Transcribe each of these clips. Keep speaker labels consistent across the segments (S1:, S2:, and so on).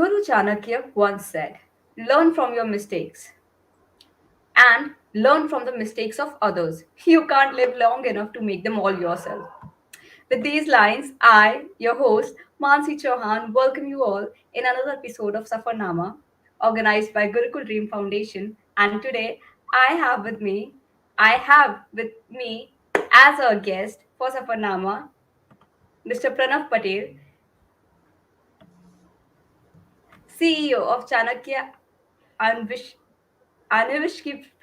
S1: Guru Chanakya once said, learn from your mistakes and learn from the mistakes of others. You can't live long enough to make them all yourself. With these lines, I, your host, Mansi Chauhan, welcome you all in another episode of Safarnama, organized by Gurukul Dream Foundation. And today, I have with me as a guest for Safarnama, Mr. Pranav Patel, CEO of Chanakya Aanvishiki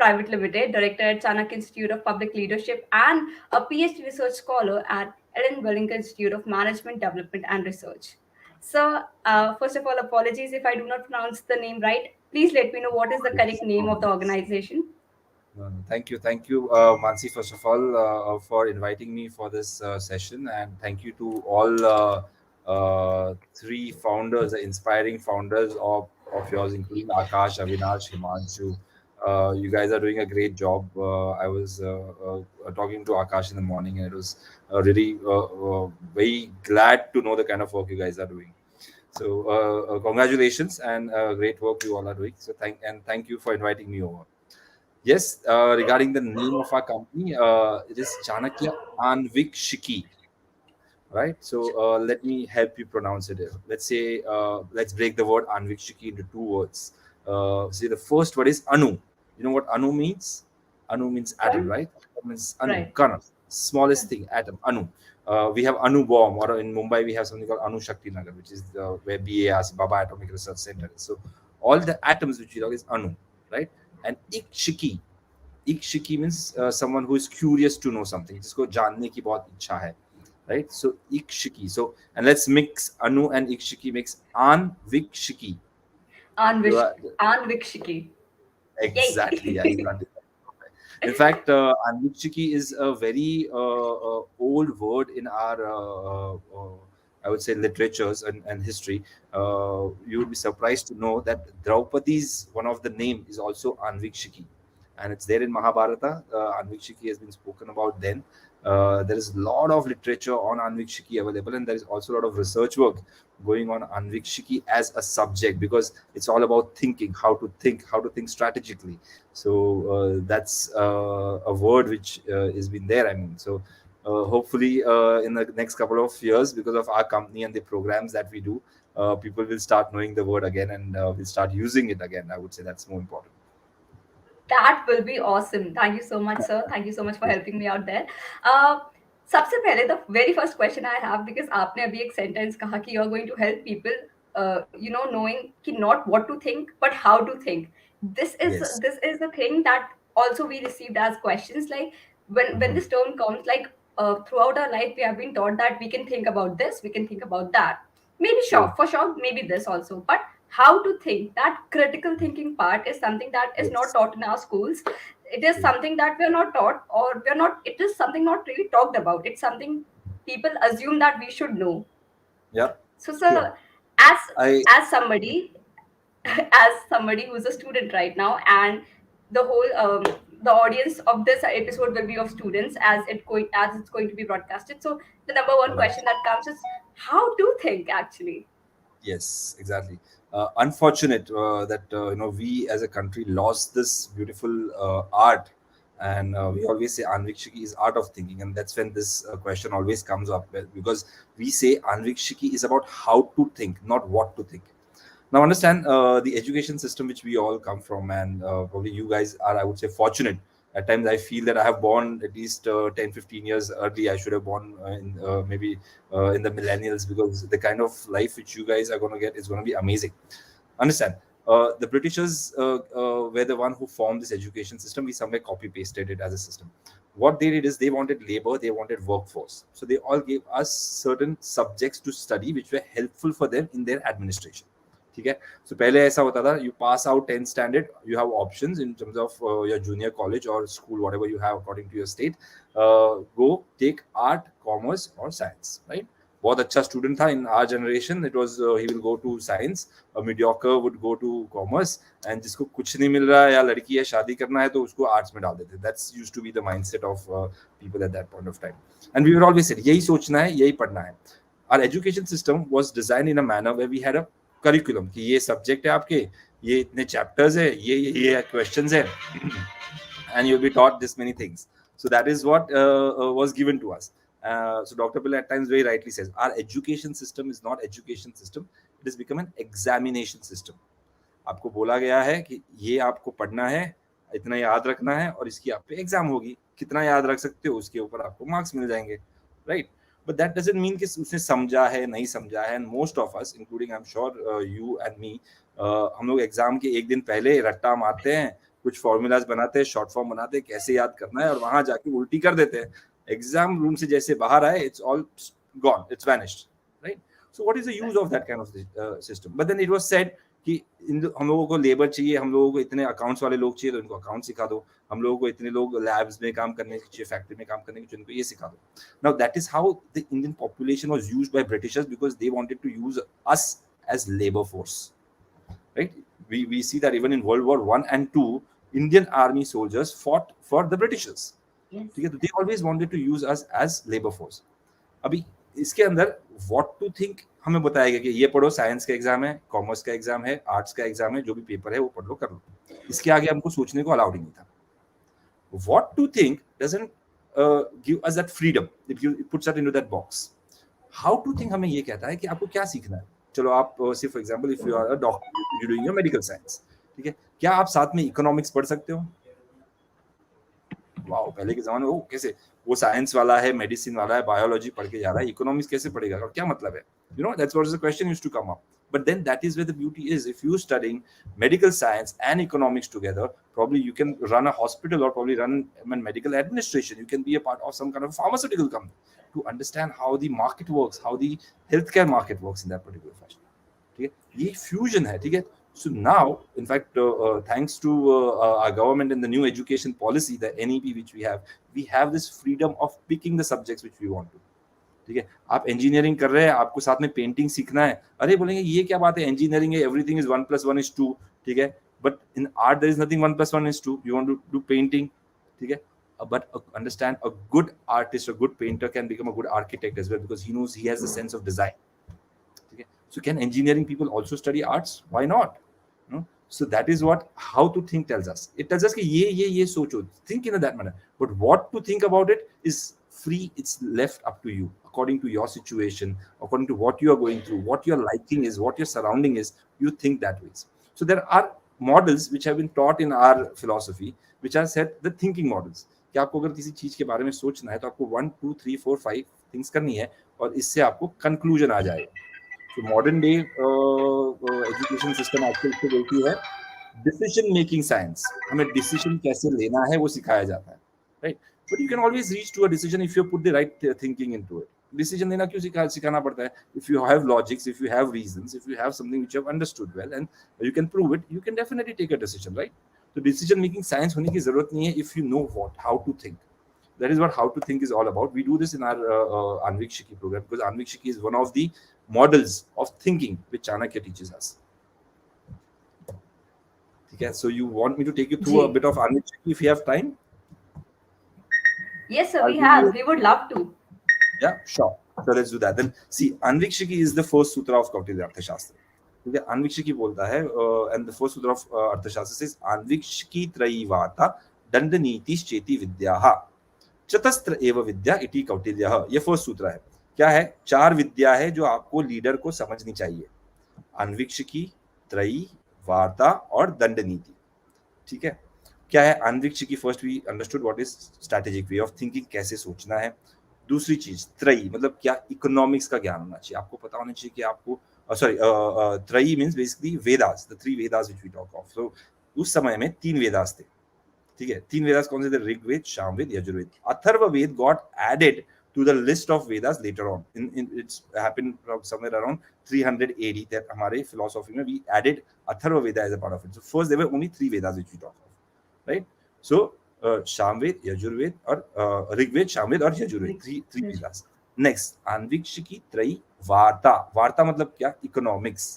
S1: Pvt ltd, director at Chanakya Institute of Public Leadership, and a PhD research scholar at Ellen Wellington Institute of Management Development and Research. So, first of all, apologies if I do not pronounce the name right. Please let me know what is the correct
S2: Yes,
S1: name
S2: no
S1: of the
S2: worries.
S1: organization.
S2: No. Thank you, Mansi. First of all, for inviting me for this session, and thank you to all three founders, the inspiring founders of yours, including Akash, Avinash, Himanshu. You guys are doing a great job. I was talking to Akash in the morning, and it was really very glad to know the kind of work you guys are doing. So, congratulations and great work you all are doing. So, thank you for inviting me over. Yes, regarding the name of our company, it is Chanakya Aanvishiki, right? So let me help you pronounce it. Let's say, let's break the word Aanvishiki into two words. See, the first word is Anu. You know what Anu means? Anu means atom,
S1: Right.
S2: right? It means Anu,
S1: Right.
S2: Kana, smallest thing, atom, Anu. We have Anu bomb, or in Mumbai we have something called Anu Shakti Nagar, which is where BARC, Baba Atomic Research Center is. So all the atoms which we talk is Anu, right? And Ikshiki, Ikshiki means someone who is curious to know something, जिसको जानने की बहुत इच्छा है, right? So Ikshiki. So and let's mix Anu and Ikshiki makes Anvikshiki. You
S1: Anvish
S2: are
S1: Anvikshiki.
S2: exactly, yeah, you
S1: Yay.
S2: got it. In fact, Anvikshiki is a very old word in our, I would say, literatures and history. You would be surprised to know that Draupadi's one of the name is also Anvikshiki, and it's there in Mahabharata. Anvikshiki has been spoken about then. There is a lot of literature on Anvikshiki available, and there is also a lot of research work going on Anvikshiki as a subject because it's all about thinking, how to think strategically. So that's a word which has been there. I mean, so hopefully in the next couple of years, because of our company and the programs that we do, people will start knowing the word again and will start using it again. I would say that's more important.
S1: That will be awesome. Thank you so much, sir. Thank you so much for helping me out there. Uh, सबसे पहले the very first question I have, because आपने अभी एक sentence कहा कि you are going to help people, knowing कि not what to think but how to think. This is
S2: Yes.
S1: this is the thing that also we received as questions. Like when
S2: Mhm.
S1: this term comes, like throughout our life we have been taught that we can think about this, we can think about that. Maybe sure,
S2: True.
S1: for sure, maybe this also, but how to think, that critical thinking part is something that is not
S2: Yes.
S1: taught in our schools. It is
S2: True.
S1: something that we are not taught, or we are not, it is something not really talked about. It's something people assume that we should know.
S2: Yeah.
S1: So
S2: Sure.
S1: sir, as
S2: I.
S1: as somebody as somebody who's a student right now, and the whole the audience of this episode will be of students as it's going to be broadcasted. So the number one
S2: Right.
S1: question that comes is how to think actually.
S2: Yes, exactly. Unfortunate that we as a country lost this beautiful art, and we always say Anvikshiki is art of thinking, and that's when this question always comes up because we say Anvikshiki is about how to think, not what to think. Now, understand the education system which we all come from, and probably you guys are, I would say, fortunate. At times, I feel that I have born at least 10, 15 years early. I should have born in maybe in the millennials because the kind of life which you guys are going to get is going to be amazing. Understand? The Britishers were the one who formed this education system. We somewhere copy pasted it as a system. What they did is they wanted labor, they wanted workforce. So they all gave us certain subjects to study which were helpful for them in their administration. ठीक है सो पहले ऐसा होता था you pass out 10th standard you have options in terms of your junior college और school whatever you have according to your state go take art commerce और science right बहुत अच्छा स्टूडेंट था in our generation it was he will go to science a mediocre would go to commerce and जिसको कुछ नहीं मिल रहा है या लड़की है शादी करना है तो उसको आर्ट्स में डाल देते that's used to be the mindset of people at that point of time and we were always said यही सोचना है यही पढ़ना है our education system was designed in a manner where we had a curriculum कि ये subject है आपके, ये इतने चैप्टर्स है, ये क्वेश्चंस है, and you'll be taught this many things. So that is what was given to us. So Dr. Pill at times very rightly says our education system is not education system, it has become an examination system. आपको बोला गया है कि ये आपको पढ़ना है, इतना याद रखना है और इसकी आप पे एग्जाम होगी, कितना याद रख सकते हो उसके ऊपर आपको मार्क्स मिल जाएंगे, right? But that doesn't mean कि उसने समझा है नहीं समझा है. And most of us including I am sure you and me, हम लोग एग्जाम के एक दिन पहले रट्टा मारते हैं, कुछ फॉर्मूलाज बनाते हैं, शॉर्ट फॉर्म बनाते हैं, कैसे याद करना है, और वहां जाके उल्टी कर देते हैं. एग्जाम रूम से जैसे बाहर आए, it's all gone, it's vanished, right? So what is the use of that kind of system? But then it was said कि हम लोगों को लेबर चाहिए, हम लोगों को इतने अकाउंट्स वाले लोग चाहिए तो इनको अकाउंट सिखा दो, हम लोगों को इतने लोग लैब्स में काम करने चाहिए, फैक्ट्री में काम करने के चाहिए, इनको ये सिखा दो. Now that is how the Indian population was used by Britishers because they wanted to use us as labour force, right? We see that even in World War I and II, Indian army soldiers fought for the Britishers. ठीक है, तो they always wanted to use us as labor force. अभी इसके अंदर what to think हमें बताया गया कि ये पढ़ो, साइंस का एग्जाम है, कॉमर्स का एग्जाम है, आर्ट्स का एग्जाम है, जो भी पेपर है वो पढ़ लो, कर लो. इसके आगे हमको सोचने को अलाउड ही नहीं था. What to think doesn't give us that freedom, it puts us into that box. How to think हमें ये कहता है कि आपको क्या सीखना है. चलो आप सिर्फ for example if you are a doctor, you doing your medical science, ठीक है, क्या आप साथ में इकोनॉमिक्स पढ़ सकते हो? वाओ, पहले के जमाने में वो कैसे, वो साइंस वाला है, मेडिसिन वाला है, बायोलॉजी पढ़ के जा रहा है, इकोनॉमिक्स कैसे पढ़ेगा और क्या मतलब है? You know, that's what is the question used to come up. But then that is where the beauty is. If you studying medical science and economics together, probably you can run a hospital or probably run medical administration. You can be a part of some kind of pharmaceutical company to understand how the market works, how the healthcare market works in that particular fashion. ठीक है, ये fusion है. ठीक है, so now in fact thanks to our government and the new education policy, the NEP which we have this freedom of picking the subjects which we want to. ठीक है, आप engineering कर रहे हैं, आपको साथ में पेंटिंग सीखना है, अरे बोलेंगे ये क्या बात है, इंजीनियरिंग है, एवरीथिंग इज 1+1=2, ठीक है, but in art there is nothing 1+1=2, you want to do painting, ठीक है, but understand a good artist, a good painter can become a good architect as well because he knows, he has the sense of design. Okay, so can engineering people also study arts? Why not? No? So that is what how to think tells us. It tells us कि ये सोचो, think in that manner, but what to think about it is free. It's left up to you according to your situation, according to what you are going through, what your liking is, what your surrounding is. You think that ways. So there are models which have been taught in our philosophy which are said the thinking models. कि आपको अगर किसी चीज के बारे में सोचना है तो आपको 1 2 3 4 5 थिंग्स करनी है और इससे आपको कंक्लूजन आ जाएगा. तो मॉडर्न डे एजुकेशन सिस्टम आजकल इसको बोलती है डिसीजन मेकिंग साइंस. हमें डिसीजन कैसे लेना है वो सिखाया जाता है, right? But you can always reach to a decision if you put the right thinking into it. Decision लेना क्यों सिखाना पड़ता है? If you have logics, if you have reasons, if you have something which you have understood well and you can prove it, you can definitely take a decision, right? तो decision making science होने की जरूरत नहीं है if you know what how to think. That is what how to think is all about. We do this in our Aanvishiki program because Aanvishiki is one of the models of thinking which Chanakya teaches us. Okay, so you want me to take you through a bit of Aanvishiki if you have time?
S1: Yes, sir, we have. We would love to.
S2: Yeah, sure. So let's do that. Then see, Aanvishiki is the first sutra of Kautilya Arthashastra. Okay, Aanvishiki bolta hai, and the first sutra of Arthashastra says Aanvishiki Traivata Dandaniti Cheti Vidyaha चतस्त्र एव विद्या इति कौटिल्यः. ये first सूत्र है. क्या है? 4 विद्या है जो आपको लीडर को समझनी चाहिए. आन्वीक्षिकी, त्रयी, वार्ता और दंड नीति. ठीक है, क्या है आन्वीक्षिकी? First we understood what is strategic way of thinking, कैसे सोचना है. दूसरी चीज त्रयी मतलब क्या? इकोनॉमिक्स का ज्ञान होना चाहिए. आपको पता होना चाहिए कि आपको सॉरी त्रयी means basically Vedas, the 3 Vedas which we talk of. So उस समय में 3 वेदास थे. ठीक है, 3 वेदास कौन से थे? Rigveda, Samaveda, Yajurveda. Atharvaveda got added to the list of Vedas later on. It's happened somewhere around 300 AD that हमारे philosophy में we added Atharva Veda as a part of it. So first there were only 3 Vedas which we talk of, right? So Samved, Yajurved और ऋग्वेद, सामवेद और Yajurveda, 3 Vedas. Next Aanvikshiki Trayi Varta. Varta मतलब क्या? Economics.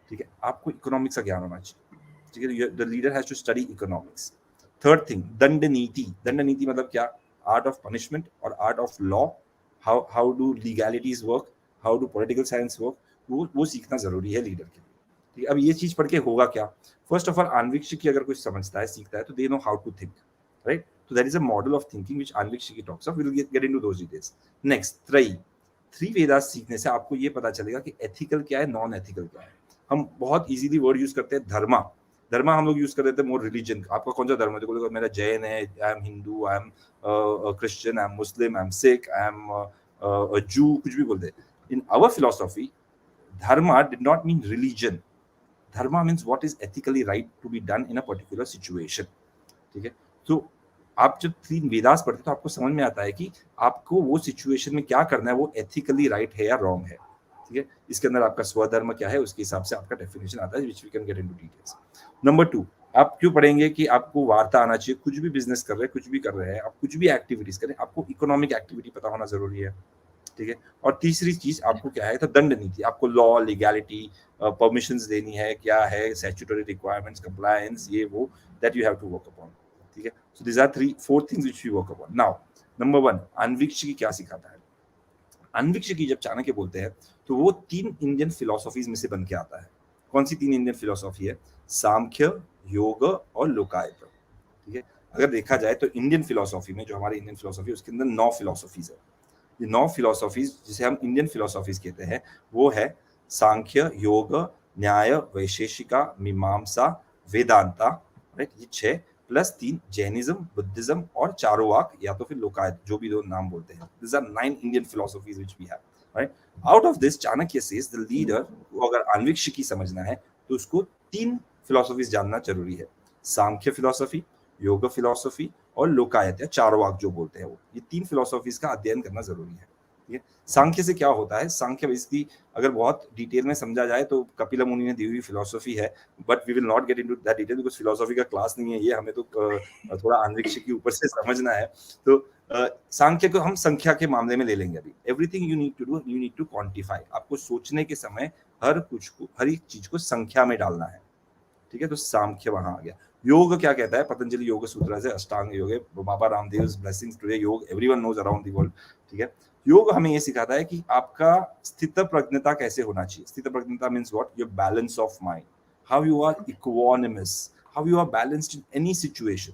S2: ठीक है, आपको economics का ज्ञान होना चाहिए. ठीक है, the leader has to study economics. Third thing, दंड नीति. दंड नीति मतलब क्या? Art of punishment or art of law. How do legalities work? How do political science work? वो सीखना जरूरी है लीडर के लिए। ठीक है, अब ये चीज पढ़ के होगा क्या? फर्स्ट ऑफ ऑल आन्वीक्षिकी अगर कुछ समझता है सीखता है तो they know how to think, right? So that is a model of thinking which Aanvishiki talks of. We will get into those details. Next, three Vedas सीखने से आपको ये पता चलेगा कि एथिकल क्या है, नॉन एथिकल क्या है। हम बहुत इजीली वर्ड यूज करते हैं धर्मा। धर्मा हम लोग यूज कर देते हैं मोर रिलीजन। आपका कौन सा धर्म है? तो मेरा जैन है, I am Hindu, I am Christian, I am Muslim, I am Sikh, I am Jew, कुछ भी बोलते हैं। In our philosophy, dharma did not mean religion. Dharma means what is ethically right to be done in a particular situation. ठीक है, तो आप जब तीन वेदास पढ़ते तो आपको समझ में आता है कि आपको वो सिचुएशन में क्या करना है, वो एथिकली राइट है या रॉन्ग है। ठीक है, इसके अंदर आपका स्वधर्म क्या है, उसके हिसाब से आपका डेफिनेशन आता है, which we can get into details. Number 2, आप क्यों पढ़ेंगे कि आपको वार्ता आना चाहिए। कुछ भी बिजनेस कर रहे हैं, कुछ भी कर रहे हैं, आप कुछ भी एक्टिविटीज करें, आपको इकोनॉमिक एक्टिविटी पता होना जरूरी है। ठीक है, और तीसरी चीज आपको क्या है, तो दंड नीति। आपको लॉ, लीगैलिटी, परमिशंस देनी है, क्या है स्टैट्यूटरी रिक्वायरमेंट्स, कंप्लायंस, ये वो, that you have to work upon. ठीक है, so these are 4 things which we work upon. Now number 1, Anvikshiki क्या सिखाता है? आन्वीक्षिकी जब चाणक्य बोलते हैं तो वो 3 इंडियन फिलोसॉफीज में से बन के आता है। कौन सी 3 इंडियन फिलोसॉफी है? सांख्य, योग और लोकायत। ठीक है, अगर देखा जाए तो इंडियन फिलोसॉफी में, जो हमारी इंडियन फिलोसॉफी है, उसके अंदर 9 फिलोसॉफीज है। ये 9 फिलोसॉफीज जिसे हम इंडियन फिलोसॉफीज कहते हैं, वो है सांख्य, योग, न्याय, वैशेषिका, मीमांसा, वेदांता, राइट? ये 6 प्लस 3 जैनिज्म, बुद्धिज्म और चारोवाक या तो फिर लोकायत, जो भी दो नाम बोलते हैं। This are 9 Indian philosophies which we have, right? Out of this Chanakya says the leader को अगर आन्वीक्षिकी समझना है तो उसको 3 फिलोसॉफीज जानना जरूरी है। सांख्य फिलोसॉफी, योग फिलोसॉफी और लोकायत या चारवाक जो बोलते हैं, वो ये 3 फिलोसॉफीज का अध्ययन करना जरूरी है। ठीक है, सांख्य से क्या होता है? सांख्य बेसिकली अगर बहुत डिटेल में समझा जाए तो कपिल मुनि ने दी हुई फिलोसॉफी है, but we will not get into that detail because philosophy का क्लास नहीं है ये, हमें तो थोड़ा आन्वीक्षिकी के ऊपर से समझना है। तो सांख्य को हम संख्या के मामले में ले लेंगे अभी। Everything you need to do, you need to quantify. आपको सोचने के समय हर एक चीज को संख्या में डालना है। ठीक है, तो सांख्य वहां आ गया। योग क्या कहता है? पतंजलि योग सूत्र से अष्टांग योग है, Baba Ramdev blessings today yoga everyone knows around the world. ठीक है, योग हमें ये सिखाता है कि आपका स्थित प्रज्ञता कैसे होना चाहिए। स्थित प्रज्ञता means what? Your balance of mind, how you are equanimous, how you are balanced in any situation.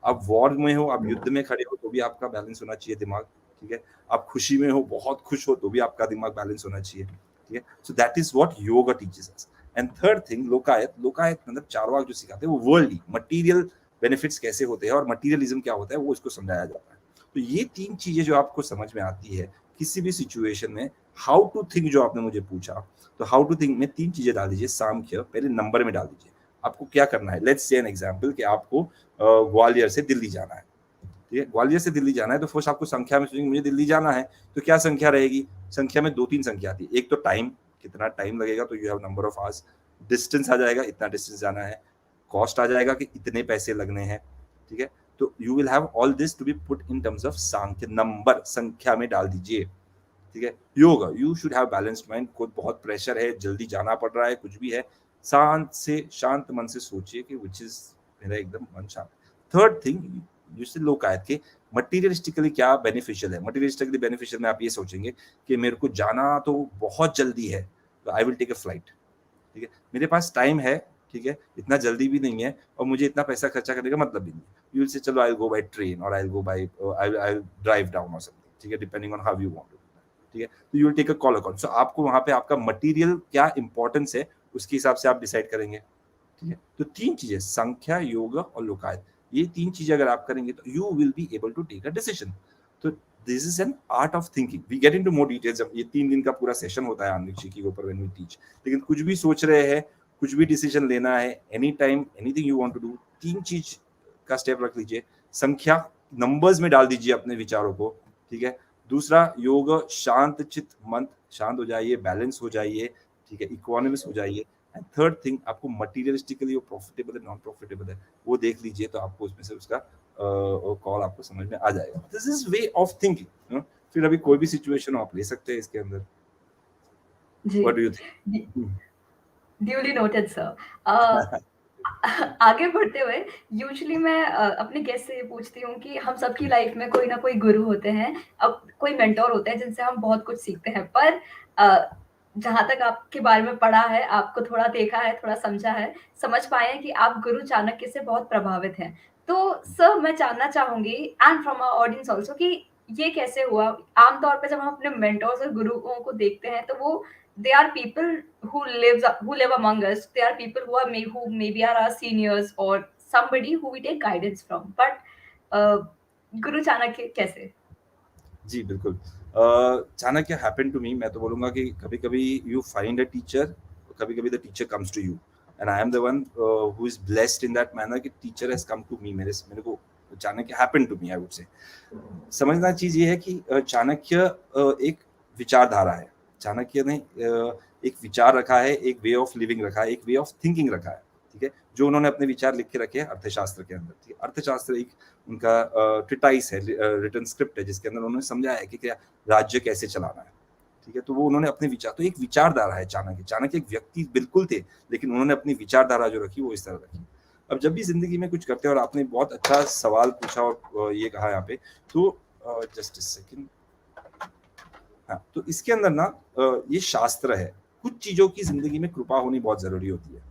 S2: आप वॉर में हो, आप युद्ध में खड़े हो तो भी आपका बैलेंस होना चाहिए दिमाग। ठीक है, आप खुशी में हो, बहुत खुश हो तो भी आपका दिमाग बैलेंस होना चाहिए। ठीक है, so that is what yoga teaches us. And third thing Lokayata. Lokayata मतलब चारवाक जो सिखाते हैं वो वर्ल्डली मटीरियल बेनिफिट्स कैसे होते हैं और मटीरियलिज्म क्या होता है, वो इसको समझाया जाता है। तो ये 3 चीजें जो आपको समझ में आती है किसी भी सिचुएशन में, हाउ टू थिंक जो आपने मुझे पूछा, तो हाउ टू थिंक में 3 चीजें डाल दीजिए। सांख्य पहले नंबर में डाल दीजिए। आपको क्या करना है? लेट्स से एन एग्जांपल कि आपको ग्वालियर से दिल्ली जाना है। ठीक है, ग्वालियर से दिल्ली जाना है तो फर्स्ट आपको संख्या में सोचेंगे मुझे दिल्ली जाना है, तो क्या संख्या रहेगी? संख्या में 2-3 संख्या आती है। एक तो टाइम, कितना टाइम लगेगा, तो you have number of hours. Distance आ जाएगा, इतना डिस्टेंस जाना है। कॉस्ट आ जाएगा कि इतने पैसे लगने हैं। ठीक है, तो you will have all this to be put in terms of Sankhya, number, संख्या में डाल दीजिए। ठीक है, yoga, you should have balanced mind. कोई बहुत प्रेशर है, जल्दी जाना पड़ रहा है, कुछ भी है, शांत मन से सोचिए कि विच इज मेरा एकदम मन शांत। थर्ड थिंग जिससे लोकायत के मटीरियलिस्टिकली क्या बेनिफिशियल है। मटीरियलिस्टिकली बेनिफिशियल में आप ये सोचेंगे कि मेरे को जाना तो बहुत जल्दी है, तो I will take a flight. ठीक है, मेरे पास टाइम है, ठीक है, इतना जल्दी भी नहीं है और मुझे इतना पैसा खर्चा करने का मतलब भी नहीं है। यू विल से चलो I will go by train और I will go by I will drive down और समथिंग। ठीक है, depending on how you want to. ठीक है, तो you will take a call account. So आपको वहां पे आपका मटेरियल क्या इंपॉर्टेंस है उसके हिसाब से आप डिसाइड करेंगे। ठीक है, तो 3 चीजें संख्या, योग और लोकायत, ये 3 चीजें अगर आप करेंगे तो you will be able to take a decision. तो this is an art of thinking. We get into more details. ये 3 दिन का पूरा सेशन होता है आन्वीक्षिकी के ऊपर व्हेन वी टीच। लेकिन कुछ भी सोच रहे हैं, कुछ भी डिसीजन लेना है, any time anything you want to do, 3 चीज का स्टेप रख लीजिए। संख्या, नंबर्स में डाल दीजिए अपने विचारों को। ठीक है, दूसरा योग, शांत चित्त, मन शांत हो जाइए, बैलेंस हो जाइए। ठीक है, इक्वानिमस हो जाइए। एंड थर्ड थिंग, आपको मटीरियलिस्टिकली वो प्रॉफिटेबल है, नॉन प्रॉफिटेबल है, वो देख लीजिए, तो आपको उसमें से उसका कॉल आपको समझ में आ जाएगा। This is way of thinking. फिर अभी कोई भी सिचुएशन आप ले सकते हैं इसके अंदर।
S1: जी,
S2: what do you think?
S1: Duly noted sir. आगे बढ़ते हुए यूजुअली मैं अपने गेस्ट से ये पूछती हूँ कि हम सबकी लाइफ में कोई ना कोई गुरु होते हैं, अब कोई मेंटोर होता है जिनसे हम बहुत कुछ सीखते हैं, पर जहाँ तक आपके बारे में पढ़ा है, आपको थोड़ा देखा है, थोड़ा समझा है, समझ पाए हैं कि आप गुरु चाणक्य से बहुत प्रभावित हैं। तो सर मैं जानना चाहूँगी and from our audience also कि ये कैसे हुआ? आम तौर पे जब हम अपने मेंटर्स और गुरुओं को देखते हैं तो वो they are people who live among us. They are people who maybe are our seniors or somebody who we take guidance from. But गुरु चाणक्य कैसे?
S2: जी, बिल्कुल। चाणक्य हैपेंड टू मी, मैं तो बोलूँगा कि कभी-कभी यू फाइंड अ टीचर, कभी-कभी the teacher comes to you and I am the one who is blessed in that manner कि teacher has come to me, मेरे को Chanakya happened to me, I would say. समझना चीज़ ये है कि चाणक्य एक विचारधारा है। चाणक्य ने एक विचार रखा है, एक वे ऑफ लिविंग रखा है, एक वे ऑफ थिंकिंग रखा है, ठीक है? जो उन्होंने अपने विचार लिख के रखे हैं अर्थशास्त्र के अंदर, ठीक है? अर्थशास्त्र एक उनका ट्रिटाइस है, रिटन स्क्रिप्ट है, जिसके अंदर उन्होंने समझाया है कि क्या राज्य कैसे चलाना है, ठीक है? तो वो उन्होंने अपने विचार, तो एक विचारधारा है चाणक्य। चाणक्य एक व्यक्ति बिल्कुल थे, लेकिन उन्होंने अपनी विचारधारा जो रखी वो इस तरह रखी। अब जब भी जिंदगी में कुछ करते हैं, और आपने बहुत अच्छा सवाल पूछा और ये कहा यहाँ पे, तो जस्ट अ सेकंड। हाँ, तो इसके अंदर ना ये शास्त्र है। कुछ चीजों की जिंदगी में कृपा होनी बहुत जरूरी होती है,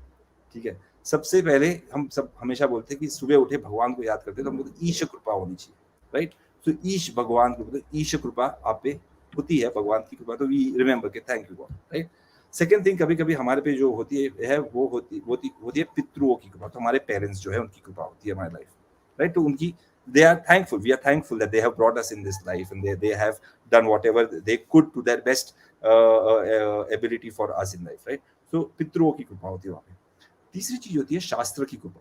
S2: ठीक है? सबसे पहले हम सब हमेशा बोलते हैं कि सुबह उठे भगवान को याद करते हैं, तो हम बोलते हैं ईश कृपा होनी चाहिए, राइट? तो ईश भगवान को, तो ईश कृपा आप पे होती है, भगवान की कृपा, तो वी रिमेंबर के thank you God, right? Second thing, कभी कभी हमारे पे जो होती है वो होती है पितृओं की कृपा। तो हमारे पेरेंट्स जो है उनकी कृपा होती है हमारी लाइफ, राइट? तो उनकी, they are thankful, we are thankful that they have brought us in this life, and they have done whatever they could to their best ability for us in life, right? So पितृओं की कृपा होती है वहां पे। तीसरी चीज होती है शास्त्र की कृपा।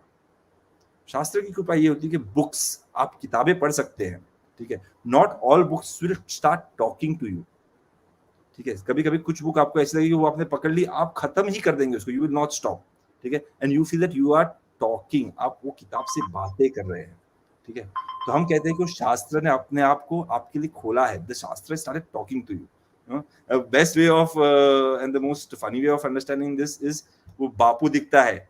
S2: शास्त्र की कृपा ये होती है कि बुक्स, आप किताबें पढ़ सकते हैं, ठीक है? Not all books will start talking to you, ठीक है? कभी कभी कुछ बुक आपको ऐसी लगेगी वो आपने पकड़ ली, आप खत्म ही कर देंगे उसको, यू विल नॉट स्टॉप, ठीक है? And you feel that you are talking, आप वो किताब से बातें कर रहे हैं, ठीक है? तो हम कहते हैं कि शास्त्र ने अपने आप को आपके लिए खोला है, the shastra started talking to you. Best way of and the most funny way of understanding this is, वो बापू दिखता है,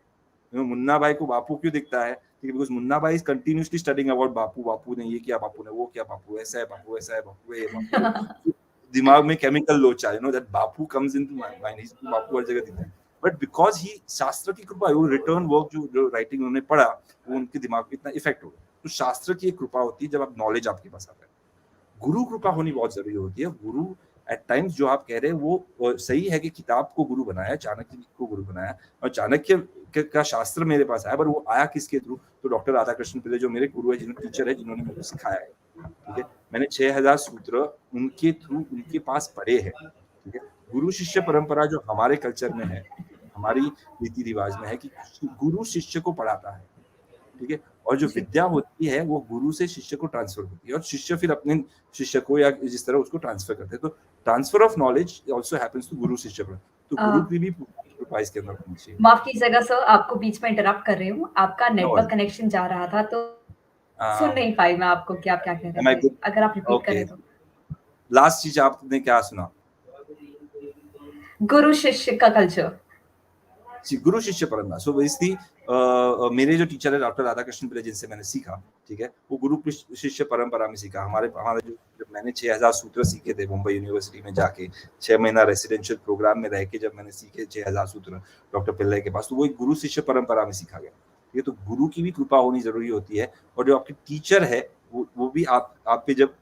S2: मुन्ना भाई को बापू क्यों दिखता है? ठीक है, बिकॉज मुन्ना भाई इज कंटिन्यूसली स्टडिंग अबाउट बापू, बापू ने ये किया, बापू ने वो किया, बापू ऐसा है, बापू ऐसा है, बापू है, बापू है। दिमाग में केमिकल लोचा, you know that Bapu comes into my mind, he Bapu हर जगह दिखता है, बट बिकॉज ही शास्त्र की कृपा, वो रिटर्न वर्क जो राइटिंग उन्होंने पढ़ा, वो उनके दिमाग पे इतना इफेक्ट हो गया। तो शास्त्र की एक कृपा होती है जब आप नॉलेज आपके पास आता है। गुरु कृपा होनी बहुत जरूरी होती है। गुरु एट टाइम्स, जो आप कह रहे हैं वो सही है कि किताब को गुरु बनाया, चाणक्य को गुरु बनाया, और चाणक्य का शास्त्र मेरे पास आया, पर वो आया किसके थ्रू? तो डॉक्टर राधाकृष्ण पिल्ले जो मेरे गुरु है, जिन्होंने टीचर है, जिन्होंने मुझे सिखाया है, ठीक है? मैंने 6000 सूत्र उनके थ्रू, उनके पास पढ़े हैं, ठीक है? गुरु शिष्य परंपरा जो हमारे कल्चर में है, हमारी रीति रिवाज में है कि गुरु शिष्य को पढ़ाता है, ठीक है? और जो विद्या होती है वो गुरु से शिष्य को ट्रांसफर होती है, और शिष्य फिर अपने शिष्य को या जिस तरह उसको ट्रांसफर करते हैं। तो transfer of knowledge also happens to guru shishya पर। तो गुरु की भी कृपा इसके अंदर होनी चाहिए।
S1: माफ कीजिएगा सर, आपको बीच में इंटरप्ट कर रही हूँ। आपका
S2: नो
S1: नेटवर्क
S2: वरी।
S1: कनेक्शन जा रहा था तो सुन नहीं पाई मैं आपको कि आप क्या कह रहे
S2: एम आई
S1: थे।
S2: गुड?
S1: अगर आप रिपीट
S2: ओके,
S1: करें तो।
S2: लास्ट चीज आपने क्या सुना?
S1: गुरु शिष्य का कल्चर।
S2: गुरु शिष्य परंपरा। सो बेसिकली मेरे जो टीचर है डॉक्टर राधाकृष्ण पिल्ले, जिनसे मैंने सीखा, ठीक है, वो गुरु शिष्य परंपरा में सीखा। हमारे हमारे जो, जब मैंने 6000 सूत्र सीखे थे मुंबई यूनिवर्सिटी में जाके, 6 महीना रेसिडेंशियल प्रोग्राम में रह के जब मैंने सीखे 6000 सूत्र डॉक्टर पिल्ले के पास, तो वो एक गुरु शिष्य परंपरा में सीखा गया, ठीक है? तो गुरु की भी कृपा होनी जरूरी होती है, और जो आपके टीचर है वो भी आप पे जब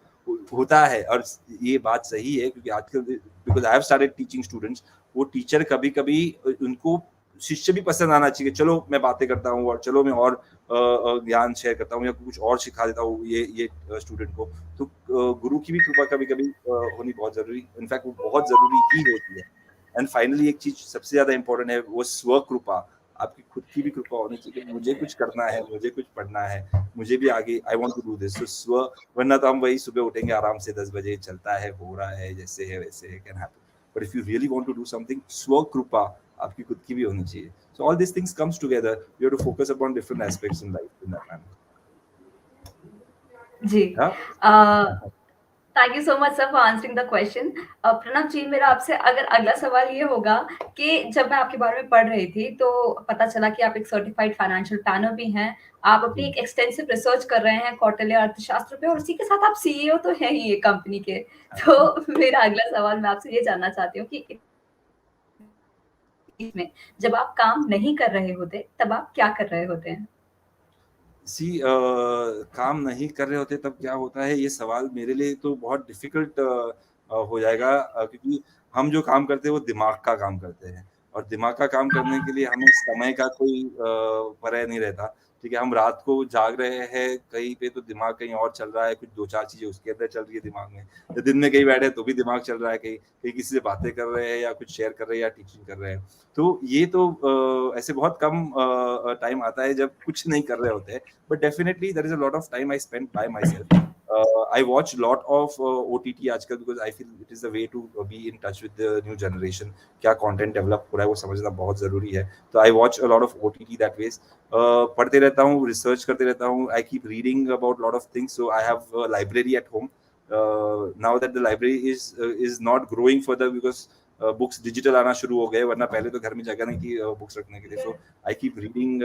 S2: होता है। और ये बात सही है, क्योंकि आजकल, because I have started teaching students, वो टीचर कभी कभी उनको शिष्य भी पसंद आना चाहिए, चलो मैं बातें करता हूँ, और चलो मैं और ज्ञान शेयर करता हूँ, या कुछ और सिखा देता हूँ ये स्टूडेंट को। तो गुरु की भी कृपा कभी कभी होनी बहुत जरूरी, इनफैक्ट वो बहुत जरूरी ही होती है। एंड फाइनली एक चीज सबसे ज्यादा इंपॉर्टेंट है, वो स्व कृपा। आपकी खुद की भी कृपा होनी चाहिए कि मुझे कुछ करना है, मुझे कुछ पढ़ना है, मुझे भी आगे, I want to do this. तो स्व, वरना तो हम वही सुबह उठेंगे आराम से 10 बजे, चलता है, हो रहा है, जैसे है वैसे है, can happen. But if you really want to do something, स्व कृपा आपकी खुद की भी होनी चाहिए। So all this things comes together, you have to focus upon different aspects in life in that manner.
S1: जी।
S2: हाँ,
S1: thank you so much sir for answering the question. Pranav ji, मेरा आपसे अगर अगला सवाल ये होगा कि जब मैं आपके बारे में पढ़ रही थी तो पता चला कि आप एक सर्टिफाइड फाइनेंशियल प्लानर भी हैं। आप अपनी
S2: जी,
S1: एक एक्सटेंसिव रिसर्च कर रहे हैं कौटिल्य अर्थशास्त्र पे, और उसी के साथ आप सीईओ तो हैं ही एक कंपनी के। तो मेरा अगला सवाल मैं आपसे ये जानना चाहती हूँ कि बीच में जब आप काम नहीं कर रहे होते तब आप क्या कर रहे होते हैं?
S2: सी काम नहीं कर रहे होते तब क्या होता है, ये सवाल मेरे लिए तो बहुत डिफिकल्ट हो जाएगा, क्योंकि हम जो काम करते हैं वो दिमाग का काम करते हैं, और दिमाग का काम करने के लिए हमें समय का कोई पर्याय नहीं रहता। ठीक है, हम रात को जाग रहे हैं कहीं पे तो दिमाग कहीं और चल रहा है, कुछ दो चार चीजें उसके अंदर चल रही है दिमाग में, या दिन में कहीं बैठे तो भी दिमाग चल रहा है, कहीं कहीं किसी से बातें कर रहे हैं या कुछ शेयर कर रहे हैं या टीचिंग कर रहे हैं। तो ये तो ऐसे बहुत कम टाइम आता है जब कुछ नहीं कर रहे होते हैं, but definitely there is a lot of time I spend by myself. I watch a lot of OTT आजकल, because I feel it is the way to be in touch with the new generation. क्या content develop हो रहा है वो समझना बहुत जरूरी है, तो I watch a lot of OTT that ways. पढ़ते रहता हूँ, research करते रहता हूँ, I keep reading about lot of things, so I have a library at home. Now that the library is not growing further because books digital आना शुरू हो गए, वरना पहले तो घर में जगह नहीं थी बुक्स रखने के लिए। So I keep reading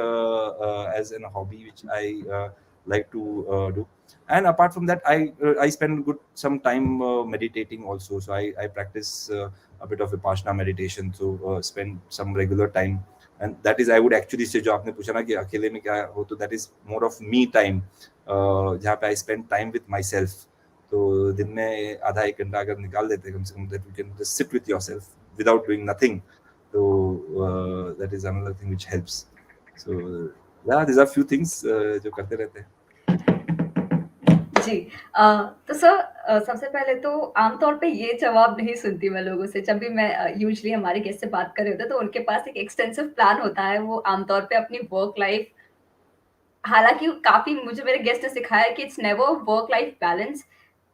S2: as an hobby which I like to do. And apart from that, I spend good some time meditating also. So I practice a bit of vipassana meditation, so spend some regular time. And that is, I would actually say, जो आपने पूछा ना कि अकेले में क्या हो, तो that is more of me time, जहाँ पे I spend time with myself. तो दिन में आधा एक घंटा अगर निकाल देते कम से कम, that you can just sit with yourself without doing nothing. So that is another thing which helps. So yeah, these are few things जो करते रहते हैं.
S1: जी। तो सर, सबसे पहले तो आमतौर पे ये जवाब नहीं सुनती मैं लोगों से। जब भी मैं यूजुअली हमारे गेस्ट से बात कर रहे होते हैं तो उनके पास एक एक्सटेंसिव प्लान होता है। वो आमतौर पे अपनी वर्क लाइफ, हालाँकि काफ़ी मुझे मेरे गेस्ट ने सिखाया है कि it's never work life balance,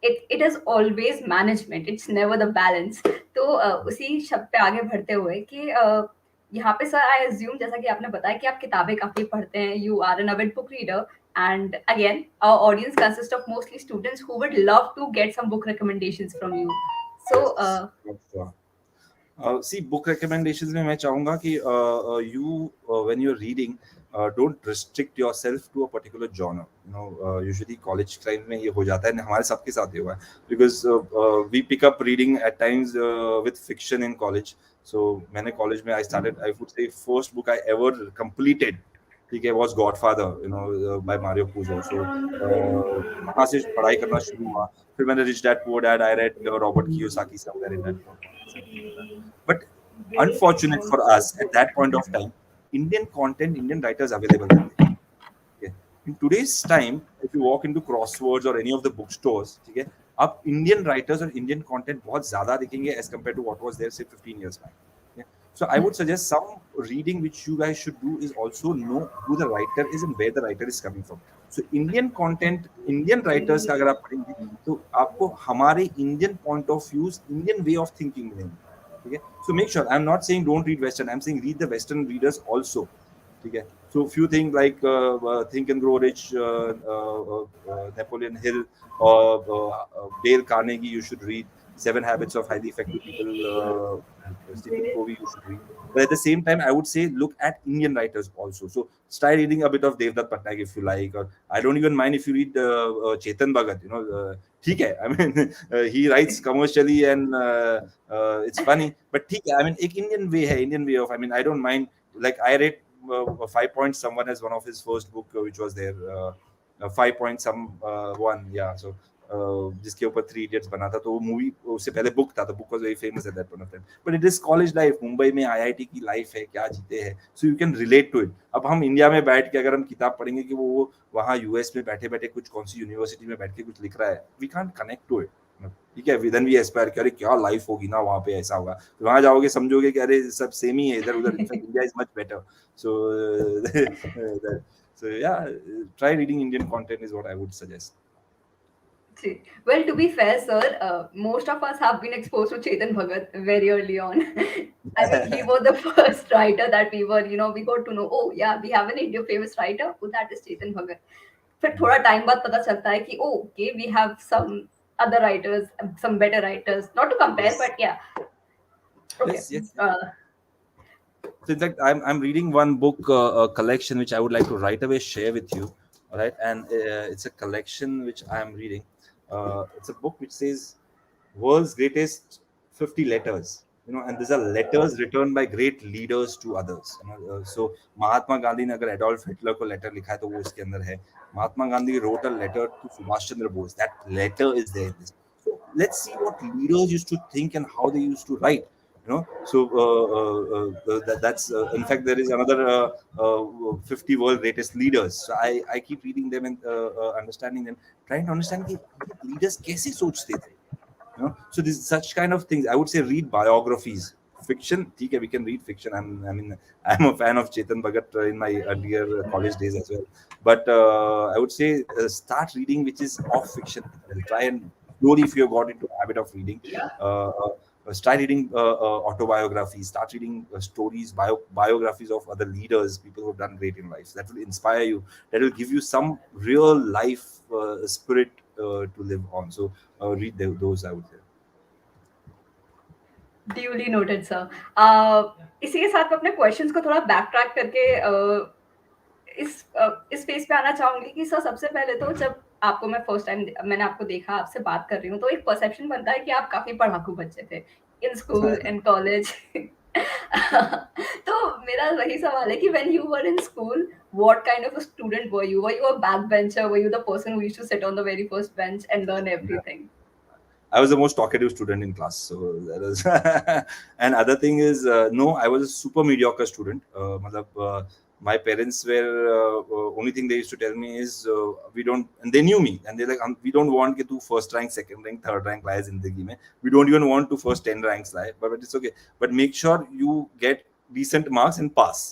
S1: it is always management, it's never the balance. तो उसी शब्द पे आगे बढ़ते हुए कि यहाँ पे सर आई अज़्यूम जैसा कि आपने बताया कि आप किताबें काफ़ी पढ़ते हैं, you are an avid book reader and again our audience consist of mostly students who would love to get some book recommendations from you. So
S2: Yes. See, book recommendations में मैं चाहूँगा कि you when you're reading, don't restrict yourself to a particular genre. You know, usually college time में ये हो जाता है, हमारे सबके साथ ये हुआ है, because we pick up reading at times with fiction in college. So मैंने college में I started, I would say first book I ever completed, ठीक है, was Godfather, you know, by Mario Puzo. So वहाँ से पढ़ाई करना शुरू हुआ, फिर मैंने Rich Dad Poor Dad, I read Robert Kiyosaki somewhere in that something like that. But unfortunate for us at that point of time, Indian content, Indian writers available नहीं थे. Okay. In today's time, if you walk into Crosswords or any of the bookstores, ठीक है, आप Indian writers और Indian content बहुत ज़्यादा दिखेंगे as compared to what was there say 15 years back. Okay. So I would suggest some reading which you guys should do is also know who the writer is and where the writer is coming from. So Indian content, Indian writers का अगर आप पढ़ेंगे तो आपको हमारे Indian point of views, Indian way of thinking मिलेंगे. Okay, so make sure, I'm not saying don't read Western, I'm saying read the Western readers also. Okay, so few things like Think and Grow Rich, Napoleon Hill, or Dale Carnegie you should read. Seven Habits of Highly Effective People, Stephen Covey you should read. But at the same time, I would say look at Indian writers also. So start reading a bit of Devdutt Patnaik if you like, or I don't even mind if you read Chetan Bhagat. You know, ठीक है, I mean he writes commercially and it's funny, but ठीक है, I mean एक Indian way है, Indian way of, I mean I don't mind, like I read 5 Points Someone as one of his first book, which was there, 5 Point One, yeah, so जिसके ऊपर three idiots बना था, तो वो movie उससे पहले book था, तो book was very famous at that point of time, but it is college life, Mumbai में आईआईटी की लाइफ है, क्या जीते हैं, so you can relate to it. अब हम इंडिया में बैठ के अगर हम किताब पढ़ेंगे कि वो वहाँ यूएस में बैठे बैठे कुछ कौन सी यूनिवर्सिटी में बैठ के कुछ लिख रहा है, we can't connect to it, ठीक है, देन वी एस्पायर कि अरे क्या लाइफ होगी ना वहाँ पे, ऐसा होगा, तो वहाँ जाओगे समझोगे कि अरे सब सेम ही है इधर उधर, in fact India is much better, so yeah, try reading Indian content is what I would suggest.
S1: Well, to be fair, sir, most of us have been exposed to Chetan Bhagat very early on. I mean, he was the first writer that we were, we got to know, oh, yeah, we have an Indian famous writer, oh, that is Chetan Bhagat. फिर थोड़ा time बाद पता चलता है कि okay, we have some other writers, some better writers, not to compare,
S2: Yes.
S1: but yeah. Okay.
S2: Yes. So in fact, I'm reading one book, a collection which I would like to right away share with you. All right, and it's a collection which I am reading. It's a book which says "World's Greatest 50 Letters." and these are letters written by great leaders to others. So Mahatma Gandhi ने अगर Adolf Hitler को letter लिखा है तो वो इसके अंदर है. Mahatma Gandhi wrote a letter to Subhash Chandra Bose. That letter is there in this. So let's see what leaders used to think and how they used to write. So that's in fact there is another 50 world greatest leaders. So I keep reading them and understanding them, trying to understand कि leaders कैसे सोचते थे. So this such kind of things. I would say read biographies. Fiction, okay, we can read fiction. I'm a fan of Chetan Bhagat in my earlier college days as well. But I would say start reading which is of fiction. Try and slowly, if you have got into a habit of reading, start reading autobiographies. Start reading stories, biographies of other leaders, people who have done great in life. That will inspire you. That will give you some real life spirit to live on. So read those, I would say.
S1: Duly noted sir. इसी के साथ मैं अपने questions को थोड़ा back track करके इस space पे आना चाहूंगी कि सर सबसे पहले तो जब आपको मैं फर्स्ट टाइम मैंने आपको देखा, आपसे बात कर रही हूँ, तो एक परसेप्शन बनता है कि आप काफी पढ़ाकू बच्चे थे इन स्कूल इन कॉलेज. तो मेरा वही सवाल है कि when you were in school, what kind of a student were you? Were you a backbencher? Were you the person who used to sit on the very first bench and learn everything?
S2: I was the most talkative student in class. So that is. And other thing is, no, I was a super mediocre student. My parents were only thing they used to tell me is we don't, and they knew me, and they're like, we don't want to first rank, second rank, third rank lies in zindagi mein. We don't even want to first 10 ranks lie, but it's okay. But make sure you get decent marks and pass.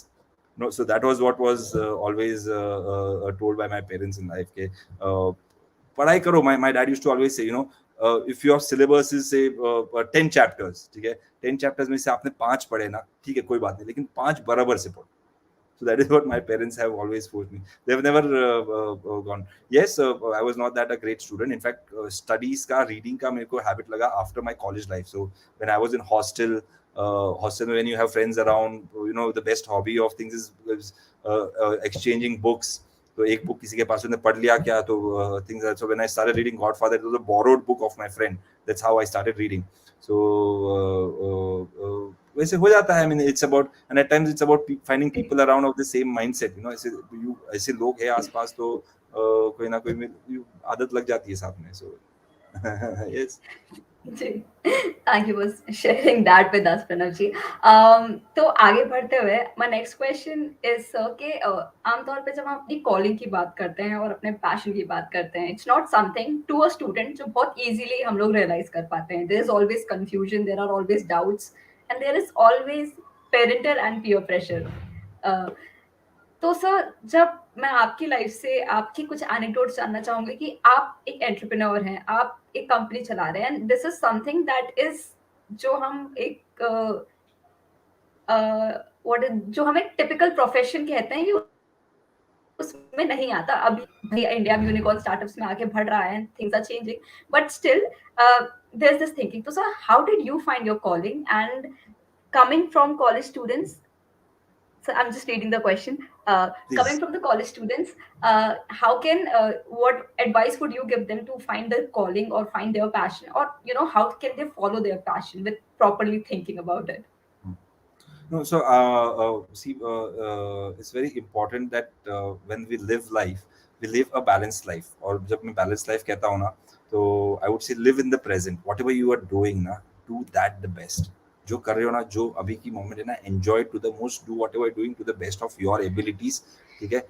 S2: No, so that was what was always told by my parents in life. Okay, padhai karo. My dad used to always say, if your syllabus is say 10 chapters, ठीक है, 10 chapters में से आपने 5 पढ़े ना, ठीक है, कोई बात नहीं, लेकिन 5 बराबर से पढ़ो. So that is what my parents have always forced me. They've never gone. Yes, I was not that a great student. In fact, studies का, reading का मेरे को habit लगा after my college life. So when I was in hostel when you have friends around, the best hobby of things is exchanging books. तो एक book किसी के पास उसने पढ़ लिया क्या, तो things. So when I started reading Godfather, it was a borrowed book of my friend. That's how I started reading. So वैसे हो जाता है. I mean, it's about, and at times it's about finding people around of the same mindset. ऐसे लोग हैं आसपास, तो कोई ना कोई आदत लग जाती है साथ में. So yes.
S1: Thank you for sharing that with us, Pranav ji. तो आगे बढ़ते हुए my next question is कि आमतौर पे जब हम अपनी calling की बात करते हैं और अपने passion की बात करते हैं, it's not something to a student जो बहुत easily हम लोग realize कर पाते हैं. There is always confusion, there are always doubts, and there is always parental and peer pressure. तो सर जब मैं आपकी लाइफ से आपकी कुछ एनेक्डोट्स जानना चाहूंगी कि आप एक एंटरप्रेन्योर हैं, आप एक कंपनी चला रहे हैं, and this is something that is जो हम एक जो हम एक टिपिकल प्रोफेशन कहते हैं, उसमें नहीं आता. अभी भाई इंडिया में यूनिकॉर्न स्टार्टअप्स में आगे बढ़ रहा है, things are changing, but still there is this thinking. तो sir how did you find your calling, and coming from college students, so I'm just reading the question. Coming from the college students, how can what advice would you give them to find their calling or find their passion, or how can they follow their passion with properly thinking about it?
S2: No, so see, it's very important that when we live life, we live a balanced life. और जब मैं balanced life कहता हूँ ना, तो I would say live in the present. Whatever you are doing ना, do that the best. जो कर रहे हो ना, जो अभी की मोमेंट है ना, enjoy to the most, do whatever you're doing to the best of your abilities, ठीक है,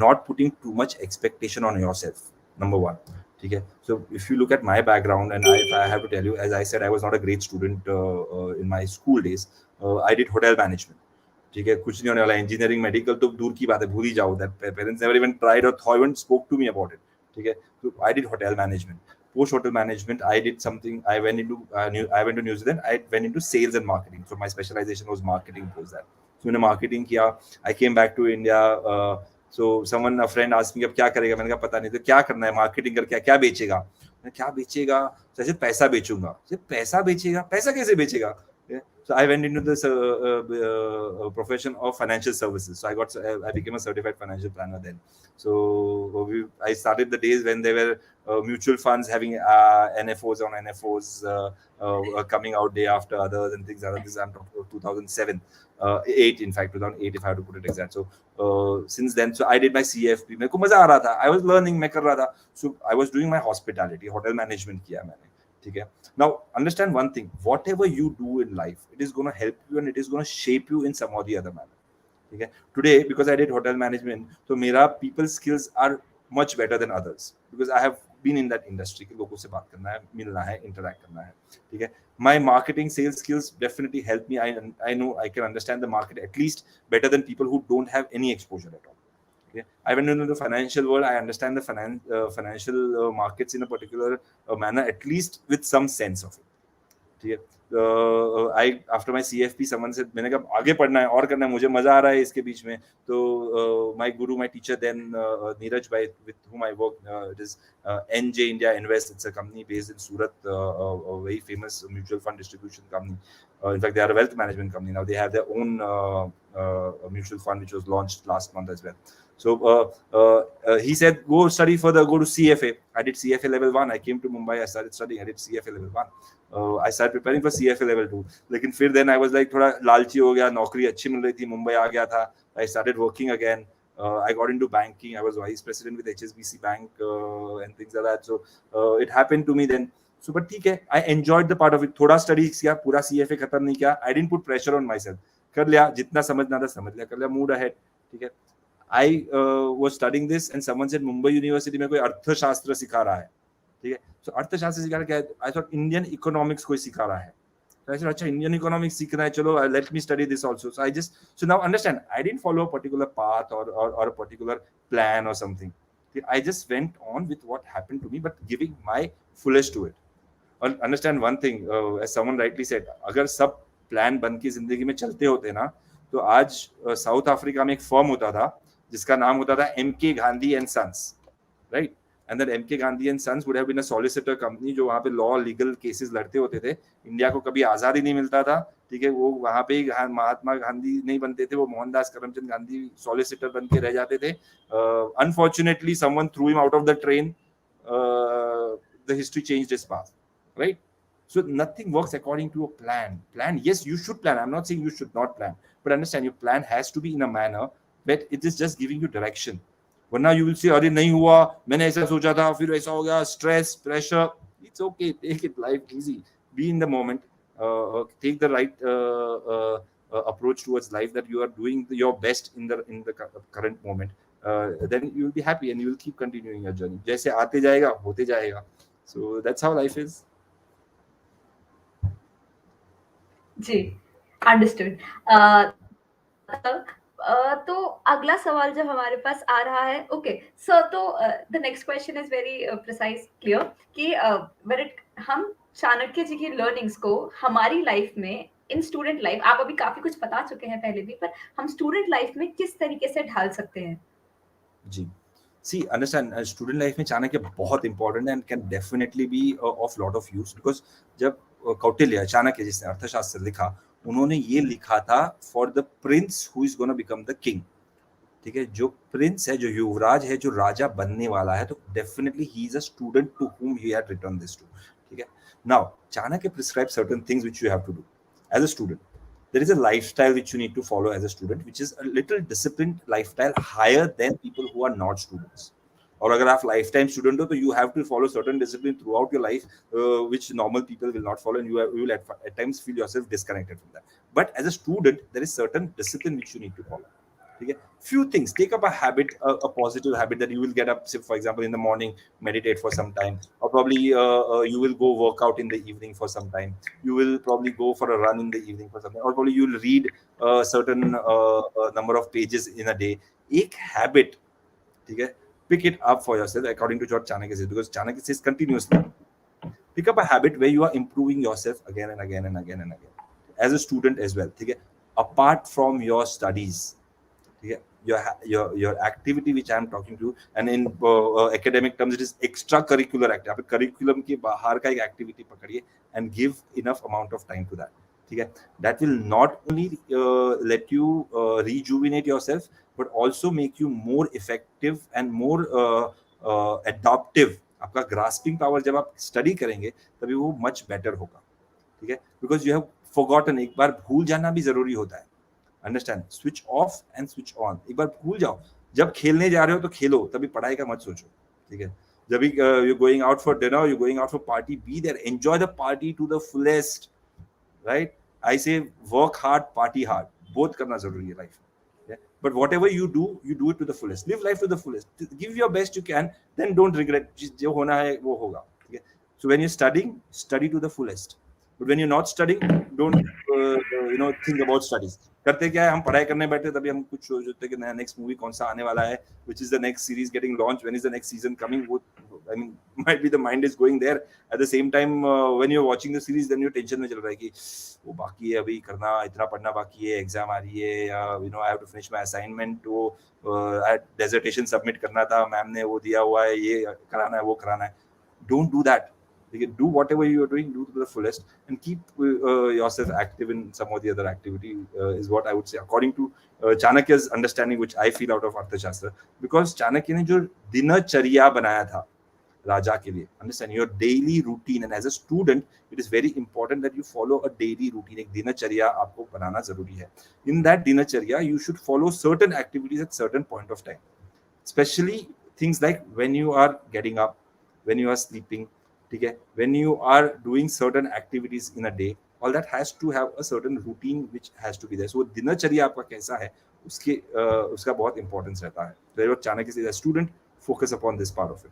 S2: not putting too much expectation on yourself, number one, ठीक है. So if you look at my background, and if I have to tell you, as I said, I was not a great student in my school days. I did hotel management, ठीक है, कुछ नहीं होने वाला. Engineering medical तो दूर की बात है, भूल ही जाओ. That parents never even tried और even spoke to me about it, ठीक है. So I did hotel management. Post hotel management, I did something. I went to New Zealand. I went into sales and marketing. So my specialization was marketing post that. So मैंने marketing किया. I came back to India. So a friend asked me, अब क्या करेगा? मैंने कहा पता नहीं. तो क्या करना है? मार्केटिंग करके क्या बेचेगा? क्या बेचेगा? जैसे पैसा बेचूंगा. पैसा बेचेगा? पैसा कैसे बेचेगा? Yeah. So I went into this profession of financial services. So I became a certified financial planner then. So I started the days when there were mutual funds having NFOs on NFOs coming out day after others and things like that. This I'm talking about 2007, 8 in fact, 2008 if I have to put it exact. So since then, so I did my CFP. मेरे को मजा आ रहा था. I was learning, मैं कर रहा था. So I was doing my hospitality, hotel management किया मैंने. ठीक है. Now understand one thing: whatever you do in life, it is going to help you and it is going to shape you in some or the other manner. Okay. Today, because I did hotel management, so मेरा people skills are much better than others because I have been in that industry कि लोगों से बात करना है, मिलना है, interact करना है, ठीक है. My marketing sales skills definitely help me. I know I can understand the market at least better than people who don't have any exposure at all. Okay. I went into the financial world. I understand the financial markets in a particular manner, at least with some sense of it. ठीक है. I after my CFP someone said मैंने कहा आगे पढ़ना है और करना है, मुझे मजा आ रहा है इसके बीच में. तो my guru, my teacher then, Neeraj bhai, with whom I work, it is NJ India Invest. It's a company based in Surat, a very famous mutual fund distribution company. In fact, they are a wealth management company now. They have their own mutual fund which was launched last month as well. So he said, go study further, go to CFA. I did CFA level 1. I came to Mumbai, I started studying, I did CFA level 1. I started preparing for CFA level 2. लेकिन फिर then I was like थोड़ा लालची हो गया, नौकरी अच्छी मिल रही थी, मुंबई आ गया था. I started working again. I got into banking. I was vice president with HSBC Bank and things like that. So it happened to me then. So but ठीक है, I enjoyed the part of it. थोड़ा study किया, पूरा CFA खत्म नहीं किया. I didn't put pressure on myself. कर लिया, जितना समझना था समझ लिया, कर लिया, moved ahead. ठीक है. I was studying this and someone said Mumbai university में कोई अर्थशास्त्र सिखा रहा है. ठीक है. So अर्थशास्त्र सिखा रहा क्या है? I thought Indian economics कोई सिखा रहा है. So I said, अच्छा Indian economics सीखना है, चलो let me study this also. So now understand, I didn't follow a particular path or a particular plan or something. I just went on with what happened to me, but giving my fullest to it. And understand one thing, as someone rightly said, अगर सब plan बन के जिंदगी में चलते होते ना, तो आज साउथ अफ्रीका में एक फर्म होता था जिसका नाम होता था MK Gandhi and Sons, right? And then MK Gandhi and Sons would have been a solicitor company जो वहाँ पे लॉ लीगल केसेस लड़ते होते थे. इंडिया को कभी आजादी नहीं मिलता था, ठीक है. वो वहाँ पे महात्मा गांधी नहीं बनते थे, वो मोहनदास करमचंद गांधी सॉलिसिटर बन के रह जाते थे. Unfortunately, someone threw him out of the train. The history changed his path, right? So nothing works according to a plan. Yes, you should plan. I'm not saying you should not plan, but understand your plan has to be in a manner that it is just giving you direction. वरना you will say अरे नहीं हुआ, मैंने ऐसा सोचा था, फिर ऐसा हो गया, stress, pressure. It's okay, take it life easy, be in the moment, take the right approach towards life, that you are doing your best in the current moment. Then you will be happy and you will keep continuing your journey. जैसे आते जाएगा होते जाएगा. So that's how life is.
S1: जी, understood. तो अगला सवाल जो हमारे पास आ रहा है, ओके सर, तो the next question is very precise clear कि हम चाणक्य जी की लर्निंग्स को हमारी लाइफ में, इन स्टूडेंट लाइफ, आप अभी काफी कुछ बता चुके हैं पहले भी, पर हम स्टूडेंट लाइफ में किस तरीके से ढाल सकते हैं?
S2: जी, see, understand, student life में चाणक्य बहुत important है and can definitely be of lot of use, because जब कौटिल्य, चाणक्य जिसने अर्थशास्त्र लिखा, उन्होंने ये लिखा था for the prince who is going to become the king. ठीक है. जो प्रिंस है, जो युवराज है, जो राजा बनने वाला है, तो definitely he is a student to whom he had written this to. ठीक है. Now Chanakya prescribes certain things which you have to do as a student. There is a lifestyle which you need to follow as a student, which is a little disciplined lifestyle, higher than people who are not students. और अगर आप life time student हो तो you have to follow certain discipline throughout your life, which normal people will not follow, and you will at times feel yourself disconnected from that. But as a student, there is certain discipline which you need to follow. Okay. Few things. Take up a habit, a positive habit, that you will get up, say, for example, in the morning, meditate for some time, or probably you will go work out in the evening for some time. You will probably go for a run in the evening for some time, or probably you will read a certain number of pages in a day. एक habit, okay? Pick it up for yourself according to what Chanakya says, because Chanakya says continuously. Pick up a habit where you are improving yourself again and again and again and again, as a student as well. Okay? Apart from your studies. Your activity which I am talking to, and in academic terms it is extracurricular activity. आप curriculum के बाहर का एक activity पकड़िए and give enough amount of time to that. ठीक है. That will not only let you rejuvenate yourself, but also make you more effective and more adaptive. आपका grasping power जब आप स्टडी करेंगे तभी वो मच बेटर होगा. ठीक है, बिकॉज यू हैव फॉरगॉटन. एक बार भूल जाना भी जरूरी होता है. Understand, switch off and switch on. एक बार भूल जाओ. जब खेलने जा रहे हो तो खेलो, तभी पढ़ाई का मत सोचो. ठीक है, जब भी you going out for dinner, you going out for party, be there, enjoy the party to the fullest. Right, I say work hard, party hard, both करना जरूरी है लाइफ में. But whatever you do it to the fullest. Live life to the fullest. Give your best you can. Then don't regret. जो होना है वो होगा. ठीक है. So when you're studying, study to the fullest. But when you're not studying, don't think about studies. करते क्या है, हम पढ़ाई करने बैठे तभी हम कुछ सोचते कि नया नेक्स्ट मूवी कौन सा आने वाला है, which is the next series getting launched, when is the next season coming. वो I mean might be the mind is going there. At the same time when you're watching the series, then you're tension में चल रहा है कि वो बाकी है, अभी करना, इतना पढ़ना बाकी है, एग्जाम आ रही है, या I have to finish my assignment, वो डेजर्टेशन सबमिट करना था, मैम ने वो दिया हुआ है, ये कराना है, वो कराना है. Don't do that. You can do whatever you are doing, do to the fullest, and keep yourself active in some or the other activity, is what I would say, according to Chanakya's understanding, which I feel out of Arthashastra. Because Chanakya ने जो दिनचर्या बनाया था राजा के लिए, understand, your daily routine, and as a student it is very important that you follow a daily routine. एक दिनचर्या आपको बनाना जरूरी है. In that दिनचर्या you should follow certain activities at certain point of time, especially things like when you are getting up, when you are sleeping. ठीक है, when you are doing certain activities in a day, all that has to have a certain routine which has to be there. So दिनचर्या आपका कैसा है उसका बहुत importance रहता है. तो चाणक्य से as a student focus upon this part of it.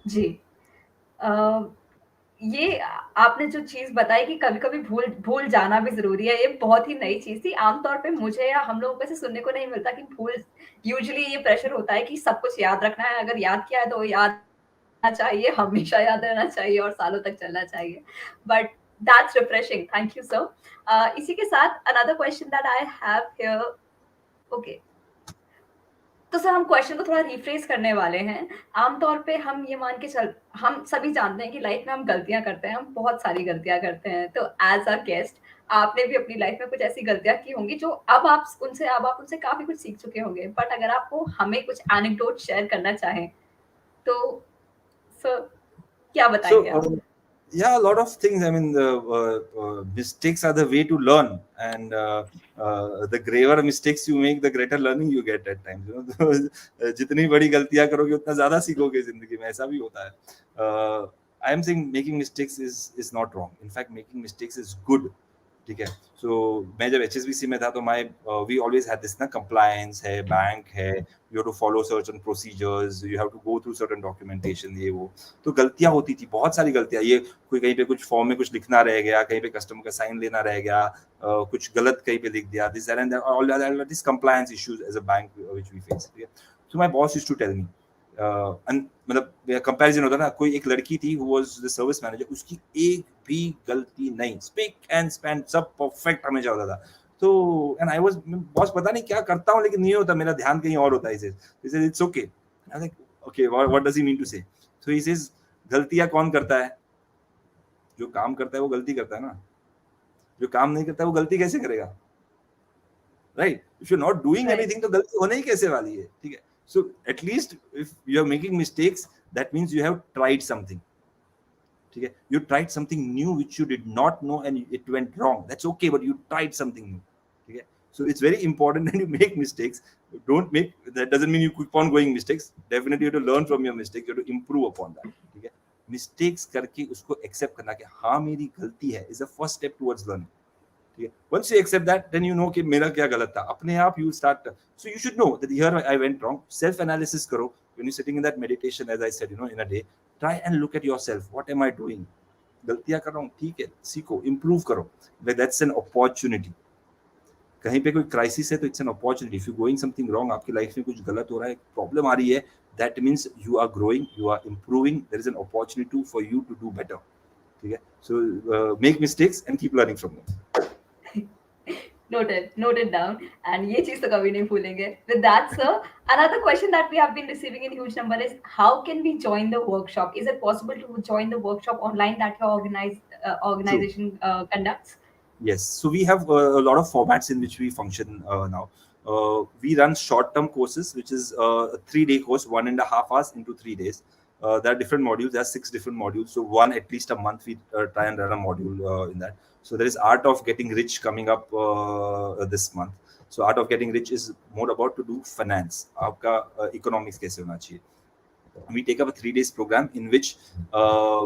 S1: जी. ये आपने जो चीज़ बताई कि कभी-कभी भूल भूल जाना भी ज़रूरी है, ये बहुत ही नई चीज़ थी. आमतौर पे मुझे या हम लोगों को ऐसे सुनने को नहीं मिलता कि भूल, यूजुअली ये प्रेशर होता है कि सब कुछ याद रखना है, अगर याद किया है तो याद रहना चाहिए, हमेशा याद रहना चाहिए और सालों तक चलना चाहिए. But that's refreshing. Thank you sir. इसी के साथ another question that I have here. Okay, तो सर हम क्वेश्चन को थोड़ा रिफ्रेश करने वाले हैं. आमतौर पे हम ये मान के हम सभी जानते हैं कि लाइफ में हम गलतियां करते हैं, हम बहुत सारी गलतियां करते हैं. तो एज अ गेस्ट आपने भी अपनी लाइफ में कुछ ऐसी गलतियां की होंगी जो अब आप उनसे काफी कुछ सीख चुके होंगे. बट अगर आपको हमें कुछ एनेक्डोट शेयर करना चाहें तो सर क्या बताएंगे
S2: So
S1: आप?
S2: yeah, a lot of things. I mean, the mistakes are the way to learn, and the graver mistakes you make, the greater learning you get at times. तो जितनी बड़ी गलतियां करोगे उतना ज्यादा सीखोगे जिंदगी में, ऐसा भी होता है. I am saying making mistakes is not wrong. In fact, making mistakes is good. ठीक है. सो मैं जब HSBC में था तो वी ऑलवेज हैड दिस ना, कंप्लायंस है, बैंक है, you have to follow certain procedures, you have to go through certain documentation, ये वो. तो गलतियां होती थी, बहुत सारी गलतियां. ये कोई कहीं पे कुछ फॉर्म में कुछ लिखना रह गया, कहीं पे कस्टमर का साइन लेना रह गया, कुछ गलत कहीं पे लिख दिया, this and all this compliance issues as a bank which we face. So my boss used to tell me, मतलब कंपैरिजन होता ना, कोई एक लड़की थी who was the service manager, उसकी एक भी गलती नहीं, स्पिक एंड स्पैन, सब परफेक्ट हमेशा होता था. तो एंड आई वाज, बॉस पता नहीं क्या करता हूं लेकिन नहीं होता, मेरा ध्यान कहीं और होता है. he said it's okay. I was like, okay, what does he mean to say? So he says, गलतियां कौन करता है? जो काम करता है वो गलती करता है ना, जो काम नहीं करता है वो गलती कैसे करेगा? Right, if you are not doing anything तो गलती होने ही कैसे वाली है? ठीक है. So at least if you are making mistakes, that means you have tried something. ठीक है, you tried something new which you did not know and it went wrong. That's okay, but you tried something new. ठीक है. So it's very important that you make mistakes. Don't make, that doesn't mean you keep on going mistakes. Definitely you have to learn from your mistakes. You have to improve upon that. ठीक है. Mistakes करके उसको accept करना कि हाँ मेरी गलती है is the first step towards learning. Once you accept that, then you know कि मेरा क्या गलत था. अपने आप you start. So you should know that here I went wrong. Self analysis करो. When you're sitting in that meditation, as I said, in a day, try and look at yourself. What am I doing? गलतियां कर रहा हूँ, ठीक है, सीखो, improve करो. That's an opportunity. कहीं पे कोई क्राइसिस है तो it's an opportunity. If you're going something wrong, आपकी लाइफ में कुछ गलत हो रहा है, प्रॉब्लम आ रही है, that means you are growing, you are improving. There is an opportunity for you to do better. ठीक है. So make mistakes and keep learning from them.
S1: Noted down. And ये चीज तो कभी नहीं भूलेंगे. With that, sir, another question that we have been receiving in huge number is how can we join the workshop? Is it possible to join the workshop online that you organized
S2: True.
S1: organization conducts?
S2: Yes, so we have a lot of formats in which we function now. We run short-term courses, which is a 3-day course, 1.5 hours into 3 days. There are different modules. There are 6 different modules. So one at least a month we try and run a module in that. So there is Art of Getting Rich coming up this month. So Art of Getting Rich is more about to do finance. आपका economics कैसे होना चाहिए. We take up a 3 days program in which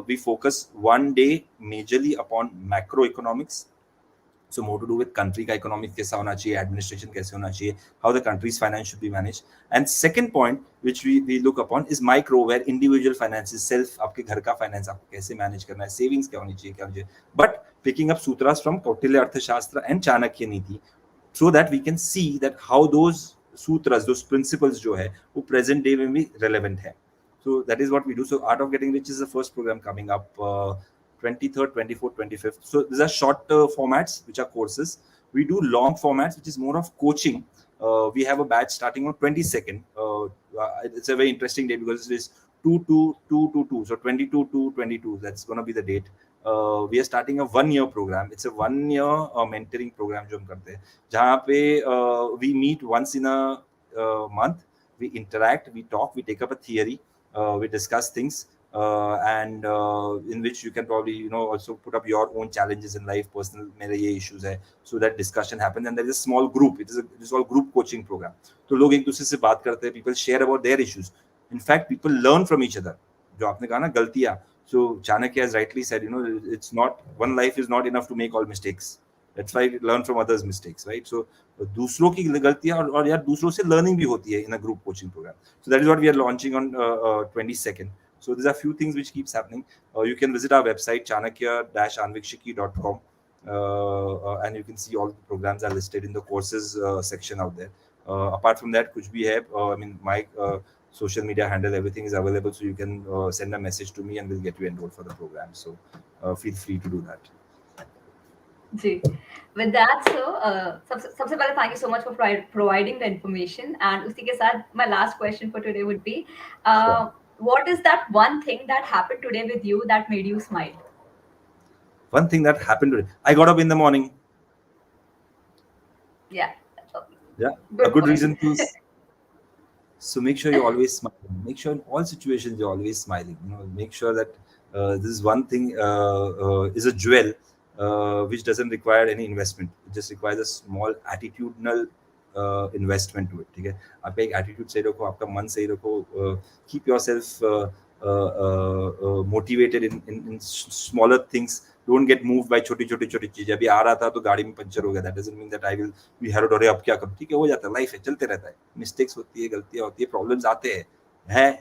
S2: we focus one day majorly upon macroeconomics. So more to do with country का economic कैसा होना चाहिए, administration कैसे होना चाहिए, how the country's finance should be managed. And second point which we look upon is micro, where individual finances, self, आपके घर का finance आपको कैसे manage करना है, savings क्या होनी चाहिए, क्या होनी चाहिए. But picking up sutras from Kautilya Arthashastra and Chanakya Niti, so that we can see that how those sutras, those principles जो है वो present day में भी relevant है. So that is what we do. So Art of Getting Rich is the first program coming up 23rd, 24th, 25th. So these are short formats, which are courses. We do long formats, which is more of coaching. We have a batch starting on 22nd. It's a very interesting date because it is 2 so 22 to 22. That's going to be the date. We are starting a 1-year program. It's a 1-year mentoring program जो हम करते हैं, जहाँ पे we meet once in a month. We interact, we talk, we take up a theory, we discuss things, and in which you can probably also put up your own challenges in life, personal मेरे ये issues है, so that discussion happens. And there is a small group. It is all group coaching program. तो लोग एक दूसरे से बात करते हैं, people share about their issues. In fact, people learn from each other. जो आपने कहा ना गलतियाँ, so Chanakya has rightly said, it's not, one life is not enough to make all mistakes. That's why we learn from others' mistakes, right? So दूसरों की गलतियां और यार दूसरों से learning भी होती है in a group coaching program. So that is what we are launching on 22nd. So there's a few things which keeps happening. You can visit our website chanakya-aanvishiki.com, and you can see all the programs are listed in the courses section out there. Apart from that, kuch bhi hai, I mean my social media handle, everything is available, so you can send a message to me and we'll get you enrolled for the program. So feel free to do that.
S1: Ji. With that, sir, सबसे पहले thank you so much for providing the information. And उसी के साथ my last question for today would be,
S2: Sure.
S1: what is that one thing that happened today with you that made you smile?
S2: One thing that happened today, I got up in the morning.
S1: Yeah,
S2: Yeah, a
S1: good
S2: good
S1: point.
S2: reason to. So make sure you're always smiling. Make sure in all situations you're always smiling. Make sure that this is one thing is a jewel which doesn't require any investment. It just requires a small attitudinal investment to it. ठीक है, आपका एक attitude सही रखो, आपका मन सही रखो. Keep yourself motivated in smaller things. Don't get moved by छोटी छोटी छोटी चीजें. अभी आ रहा था तो गाड़ी में पंचर हो गया. That doesn't mean that I will be harrowed. अरे अब क्या करूं? ठीक है, हो जाता है, लाइफ है, चलते रहता है. मिस्टेक्स होती है, गलतियां होती है, प्रॉब्लम्स आते हैं,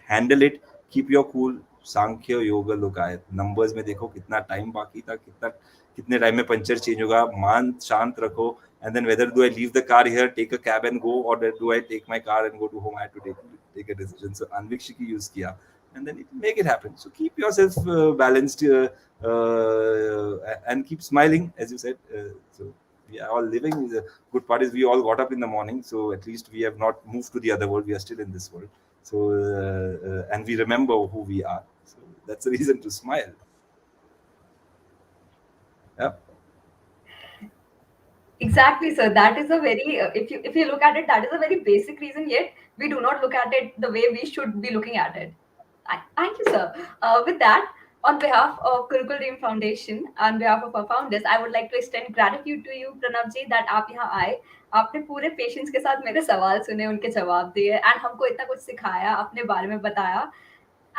S2: handle it, keep your cool. Samkhya yoga Lokayata, numbers में देखो कितना टाइम बाकी था, कितने टाइम में पंचर चेंज होगा. मान शांत रखो. And then whether do I leave the car here, take a cab and go, or do I take my car and go to home? I had to take a decision. So Aanvishiki use kiya, and then it will make it happen. So keep yourself balanced and keep smiling, as you said. So we are all living. The good part is we all got up in the morning, so at least we have not moved to the other world. We are still in this world. So and we remember who we are. So that's a reason to smile. Yeah.
S1: Exactly, sir. That is a very, if you look at it, that is a very basic reason. Yet we do not look at it the way we should be looking at it. Thank you, sir. With that, on behalf of Gurukul Dream Foundation, on behalf of our founders, I would like to extend gratitude to you, Pranav ji, that आप यहाँ आए, आपने पूरे patience के साथ मेरे सवाल सुने, उनके जवाब दिए, एंड हमको इतना कुछ सिखाया, अपने बारे में बताया,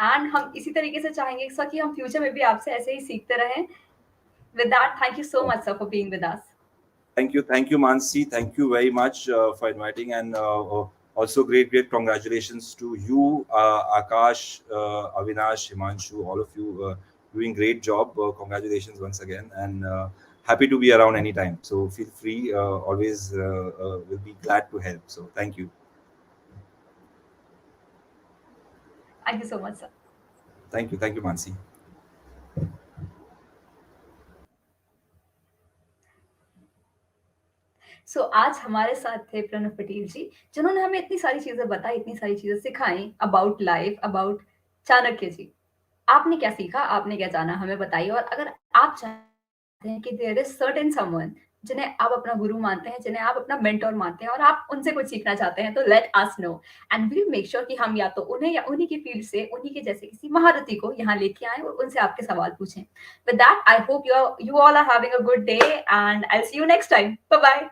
S1: एंड हम इसी तरीके से चाहेंगे सर कि हम फ्यूचर में भी आपसे ऐसे ही सीखते रहें. With that, thank you so much, sir, for being with us.
S2: Thank you, Mansi. Thank you very much for inviting, and also great congratulations to you, Akash, Avinash, Himanshu, all of you, doing great job. Congratulations once again, and happy to be around anytime. So feel free. Always will be glad to help. So thank you.
S1: Thank you so much, sir.
S2: Thank you, Mansi.
S1: सो आज हमारे साथ थे प्रणव पटेल जी, जिन्होंने हमें इतनी सारी चीजें बताई, इतनी सारी चीजें सिखाई अबाउट लाइफ, अबाउट चाणक्य जी. आपने क्या सीखा, आपने क्या जाना, हमें बताइए। और अगर आप चाहते हैं कि देयर इज सर्टेन समवन जिन्हें आप अपना गुरु मानते हैं, जिन्हें आप अपना मेंटर मानते हैं, और आप उनसे कुछ सीखना चाहते हैं, तो let us know and will make sure कि हम या तो उन्हें या उन्हीं की फील्ड से, उन्हीं के जैसे किसी महारथी को यहाँ लेके आए और उनसे आपके सवाल पूछें। With that I hope you all are having a good day and I will see you next time. Bye bye.